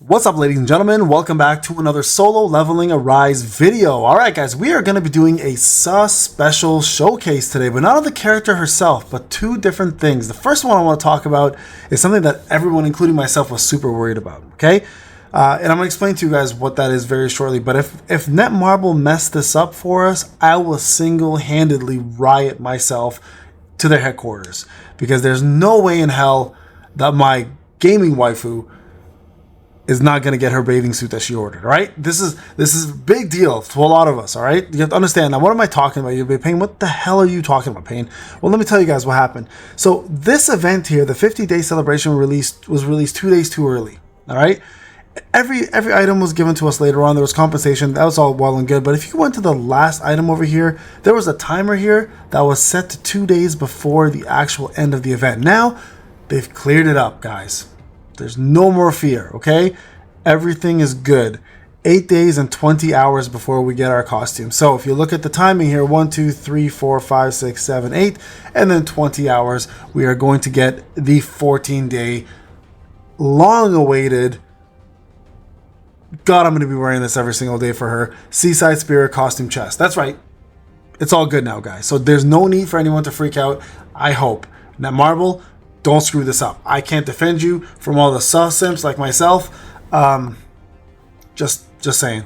What's up, ladies and gentlemen? Welcome back to another solo leveling Arise video. Alright guys, we are going to be doing a sus special showcase today, but not of the character herself, but two different things. The first one I want to talk about is something that everyone, including myself, was super worried about, okay? And I'm going to explain to you guys what that is very shortly, but if Netmarble messed this up for us, I will single-handedly riot myself to their headquarters, because there's no way in hell that my gaming waifu is not going to get her bathing suit that she ordered. All right, this is a big deal to a lot of us. All right, you have to understand. Now, what am I talking about? You'll be Payne, what the hell are you talking about, Payne? Well, let me tell you guys what happened. So this event here, the 50-day celebration was released 2 days too early. All right, every item was given to us later on. There was compensation. That was all well and good. But if you went to the last item over here, there was a timer here that was set to 2 days before the actual end of the event. Now they've cleared it up, guys. There's no more fear, okay? Everything is good. 8 days and 20 hours before we get our costume. So if you look at the timing here, 1, 2, 3, 4, 5, 6, 7, 8, and then 20 hours, we are going to get the 14-day long-awaited, God, I'm going to be wearing this every single day for her, Seaside Spirit costume chest. That's right. It's all good now, guys. So there's no need for anyone to freak out, I hope. Netmarble, don't screw this up. I can't defend you from all the sus simps like myself. Just saying.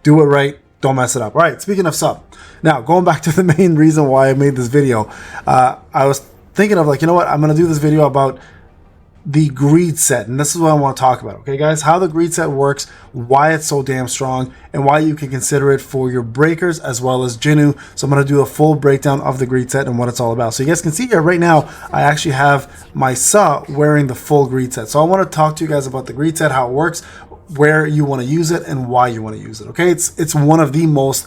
Do it right. Don't mess it up. All right. Speaking of sub, now going back to the main reason why I made this video, I was thinking of, like, you know what? I'm gonna do this video about the greed set, and this is what I want to talk about. Okay, guys, how the greed set works, why it's so damn strong, and why you can consider it for your breakers as well as Jinnu. So I'm going to do a full breakdown of the greed set and what it's all about. So you guys can see here right now, I actually have my Sa wearing the full greed set. So I want to talk to you guys about the greed set, how it works, where you want to use it, and why you want to use it. Okay, it's one of the most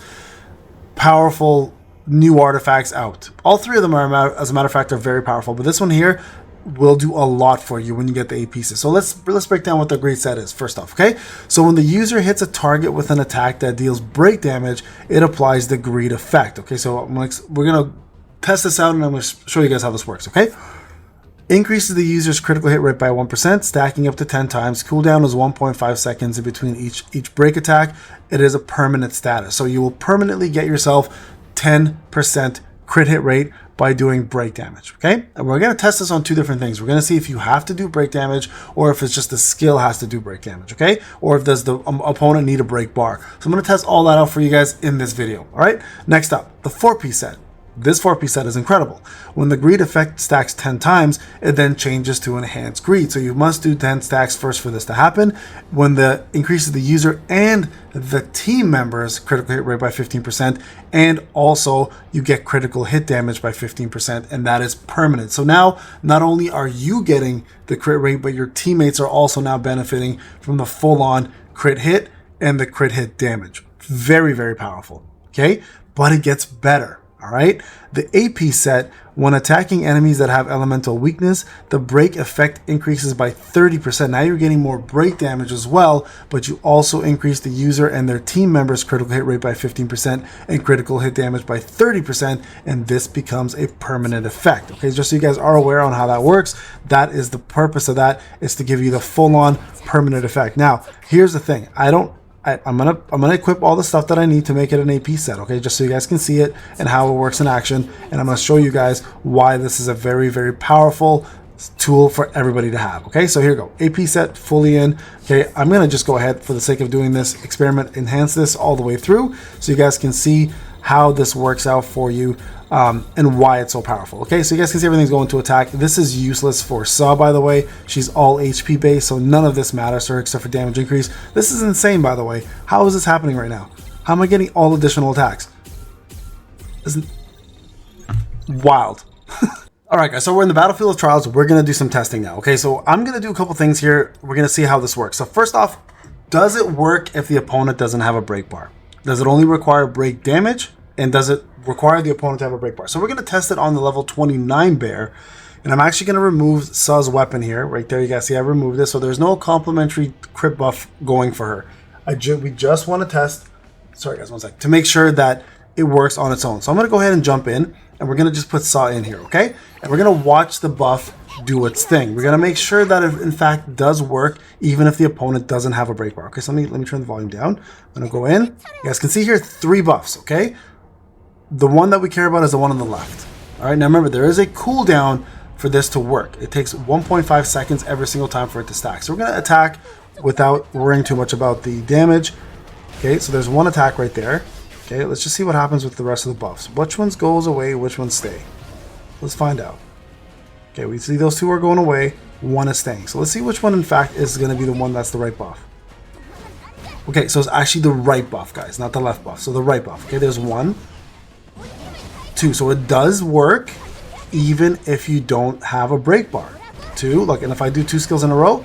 powerful new artifacts out. All three of them are, as a matter of fact, are very powerful, but this one here will do a lot for you when you get the 8 pieces. So let's break down what the greed set is first off. Okay, so when the user hits a target with an attack that deals break damage, it applies the greed effect. Okay, so we're gonna test this out and I'm gonna show you guys how this works. Okay, increases the user's critical hit rate by 1%, stacking up to 10 times. Cooldown is 1.5 seconds in between each break attack. It is a permanent status, so you will permanently get yourself 10% crit hit rate by doing break damage. Okay, and we're going to test this on two different things. We're going to see if you have to do break damage, or if it's just the skill has to do break damage. Okay, or if does the opponent need a break bar. So I'm going to test all that out for you guys in this video. All right, next up, the 4-piece set. This 4-piece set is incredible. When the greed effect stacks 10 times, it then changes to enhanced greed. So you must do 10 stacks first for this to happen. When the increases the user and the team members critical hit rate by 15%, and also you get critical hit damage by 15%, and that is permanent. So now not only are you getting the crit rate, but your teammates are also now benefiting from the full-on crit hit and the crit hit damage. Very, very powerful. Okay, but it gets better. All right, the AP set, when attacking enemies that have elemental weakness, the break effect increases by 30%. Now you're getting more break damage as well, but you also increase the user and their team members' critical hit rate by 15% and critical hit damage by 30%, and this becomes a permanent effect. Okay, just so you guys are aware on how that works, that is the purpose of that, is to give you the full-on permanent effect. Now, here's the thing. I'm gonna equip all the stuff that I need to make it an AP set, okay, just so you guys can see it and how it works in action, and I'm gonna show you guys why this is a very, very powerful tool for everybody to have. Okay, so here we go, AP set fully in. Okay, I'm gonna just go ahead, for the sake of doing this experiment, enhance this all the way through so you guys can see how this works out for you, and why it's so powerful. Okay, so you guys can see everything's going to attack. This is useless for Sa, by the way. She's all HP based, so none of this matters to her except for damage increase. This is insane, by the way. How is this happening right now? How am I getting all additional attacks? Isn't wild. All right, guys, so we're in the battlefield of trials. We're gonna do some testing now. Okay, so I'm gonna do a couple things here. We're gonna see how this works. So first off, does it work if the opponent doesn't have a break bar? Does it only require break damage? And does it require the opponent to have a break bar? So we're going to test it on the level 29 bear. And I'm actually going to remove Sa's weapon here. Right there, you guys see I removed this. So there's no complementary crit buff going for her. We just want to test, sorry guys, one sec, to make sure that it works on its own. So I'm going to go ahead and jump in. And we're going to just put Sa in here, okay? And we're going to watch the buff do its thing. We're going to make sure that it in fact does work even if the opponent doesn't have a break bar. Okay, so let me turn the volume down. I'm going to go in. You guys can see here 3 buffs, okay? The one that we care about is the one on the left. All right, now remember, there is a cooldown for this to work. It takes 1.5 seconds every single time for it to stack. So we're going to attack without worrying too much about the damage. Okay, so there's one attack right there. Okay, let's just see what happens with the rest of the buffs. Which ones goes away, which ones stay? Let's find out. Okay, we see those 2 are going away, 1 is staying. So let's see which one in fact is going to be the one that's the right buff. Okay, so it's actually the right buff, guys, not the left buff. So the right buff. Okay, there's 1, 2. So it does work even if you don't have a break bar. 2, look, and if I do 2 skills in a row,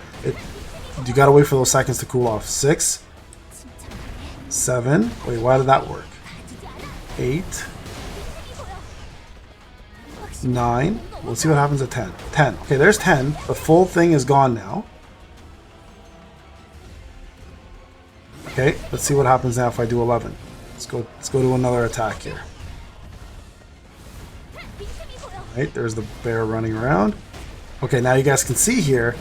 you gotta wait for those seconds to cool off. 6, 7, wait, why did that work? 8, 9, let's see what happens at 10. 10, okay, there's 10. The full thing is gone now. Okay, let's see what happens now if I do 11. Let's go to another attack here. Right, there's the bear running around. Okay, now you guys can see here,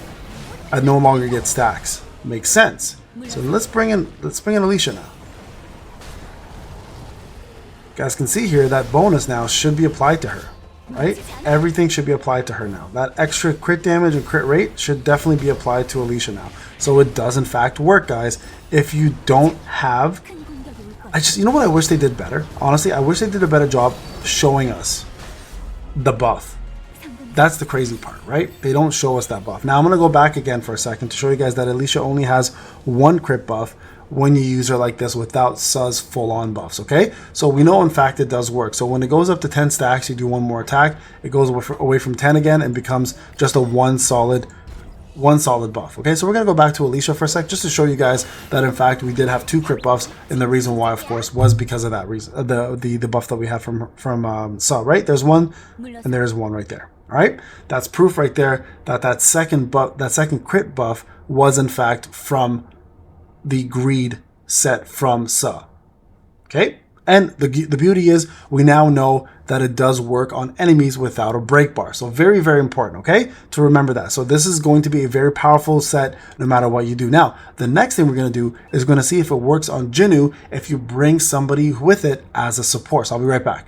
I no longer get stacks. Makes sense. So let's bring in Alicia now. You guys can see here that bonus now should be applied to her. Right? Everything should be applied to her now. That extra crit damage and crit rate should definitely be applied to Alicia now. So it does in fact work, guys. If you don't have... you know what I wish they did better? Honestly, I wish they did a better job showing us the buff. That's the crazy part, right? They don't show us that buff. Now I'm going to go back again for a second to show you guys that Alicia only has 1 crit buff when you use her like this without Suh's full-on buffs, okay? So we know in fact it does work. So when it goes up to 10 stacks, you do 1 more attack. It goes away from 10 again and becomes just a one solid buff. Okay, so we're going to go back to Alicia for a sec just to show you guys that in fact we did have 2 crit buffs, and the reason why of course was because of that reason, the buff that we have from Suh, right? There's 1 and there's 1 right there. All right, that's proof right there that second crit buff was in fact from the greed set from Suh. Okay, and the beauty is we now know that it does work on enemies without a break bar. So very, very important, okay, to remember that. So this is going to be a very powerful set no matter what you do. Now, the next thing we're going to do is we're going to see if it works on Jinnu if you bring somebody with it as a support. So I'll be right back.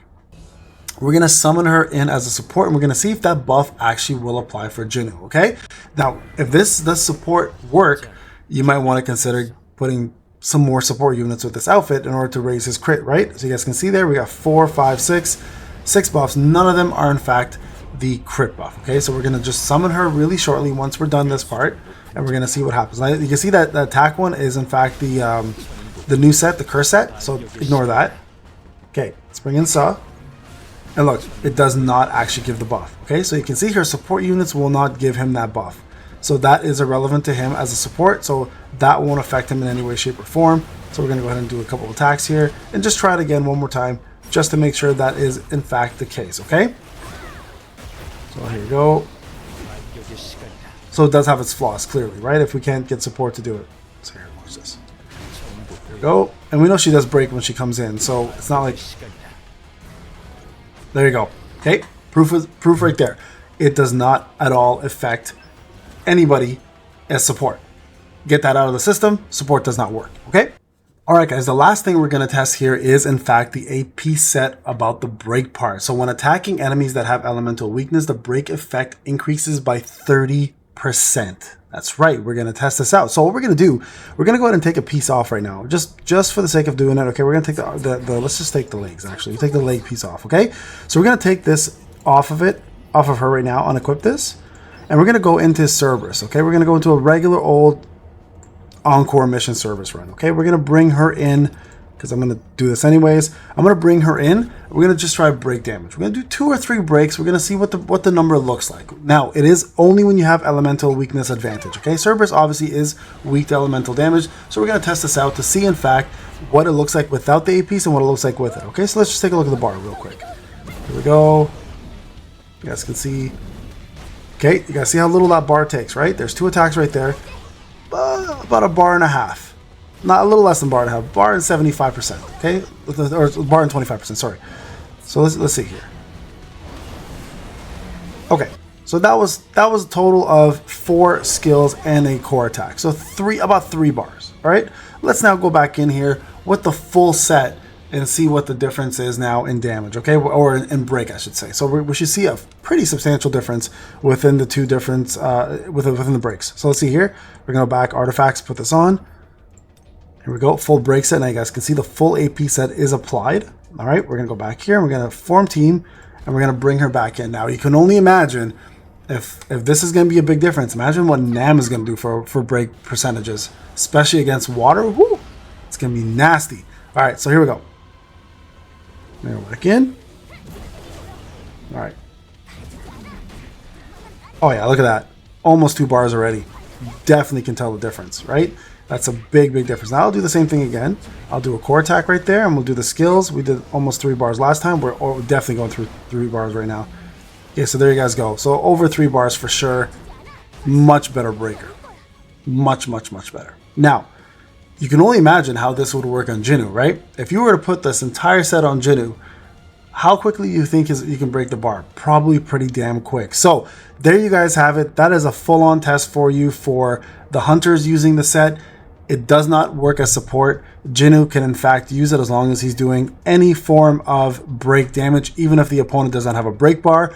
We're going to summon her in as a support, and we're going to see if that buff actually will apply for Jinnu, okay? Now, if this does support work, you might want to consider putting some more support units with this outfit in order to raise his crit, right? So you guys can see there, we got 4, 5, 6 buffs. None of them are in fact the crit buff, okay? So we're going to just summon her really shortly once we're done this part, and we're going to see what happens. Now, you can see that the attack one is in fact the new set, the curse set, so ignore that. Okay, let's bring in Suh. And look, it does not actually give the buff. Okay, so you can see here support units will not give him that buff. So that is irrelevant to him as a support. So that won't affect him in any way, shape, or form. So we're going to go ahead and do a couple attacks here and just try it again one more time just to make sure that is in fact the case. Okay, so here we go. So it does have its flaws clearly, right? If we can't get support to do it. So here, watch this. There we go. And we know she does break when she comes in. So it's not like... There you go. Okay, proof right there. It does not at all affect anybody as support. Get that out of the system. Support does not work. Okay. All right, guys. The last thing we're going to test here is, in fact, the AP set about the break part. So when attacking enemies that have elemental weakness, the break effect increases by 30%. That's right. We're going to test this out. So what we're going to do, we're going to go ahead and take a piece off right now, just for the sake of doing it. Okay, we're going to take the let's just take the legs, actually. We take the leg piece off, okay? So we're going to take this off of her right now, unequip this, and we're going to go into Cerberus, okay? We're going to go into a regular old Encore mission Cerberus run, okay? We're going to bring her in, because I'm going to do this anyways. I'm going to bring her in. We're going to just try break damage. We're going to do 2 or 3 breaks. We're going to see what the number looks like. Now, it is only when you have elemental weakness advantage, okay? Cerberus obviously is weak to elemental damage, so we're going to test this out to see, in fact, what it looks like without the AP piece and what it looks like with it, okay? So let's just take a look at the bar real quick. Here we go. You guys can see. Okay, you guys see how little that bar takes, right? There's 2 attacks right there. About a bar and a half. Not a little less than bar and a half. Bar and 75%. Okay, or bar and 25%. Sorry. So let's see here. Okay, So that was a total of 4 skills and a core attack. So about 3 bars. All right. Let's now go back in here with the full set and see what the difference is now in damage, okay, or in break, I should say. So we should see a pretty substantial difference within the two different within the breaks. So let's see here. We're gonna go back artifacts, put this on. Here we go, full break set. Now you guys can see the full AP set is applied. All right, we're gonna go back here and we're gonna form team and we're gonna bring her back in. Now you can only imagine if this is gonna be a big difference. Imagine what Nam is gonna do for break percentages, especially against water. Woo, it's gonna be nasty. All right, so here we go. There, back in. All right. Oh yeah, look at that. Almost 2 bars already. Definitely can tell the difference, right? That's a big difference. Now I'll do the same thing again. I'll do a core attack right there, and we'll do the skills. We did almost 3 bars last time. We're definitely going through 3 bars right now. Okay, so there you guys go. So over 3 bars for sure. Much better breaker. Much better. Now, you can only imagine how this would work on Jinnu, right? If you were to put this entire set on Jinnu, how quickly you think you can break the bar? Probably pretty damn quick. So there you guys have it. That is a full-on test for you for the hunters using the set. It does not work as support. Jinnu can in fact use it as long as he's doing any form of break damage, even if the opponent does not have a break bar.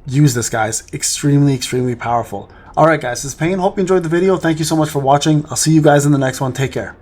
Use this, guys. Extremely powerful. All right, guys, this is Payne. Hope you enjoyed the video. Thank you so much for watching. I'll see you guys in the next one. Take care.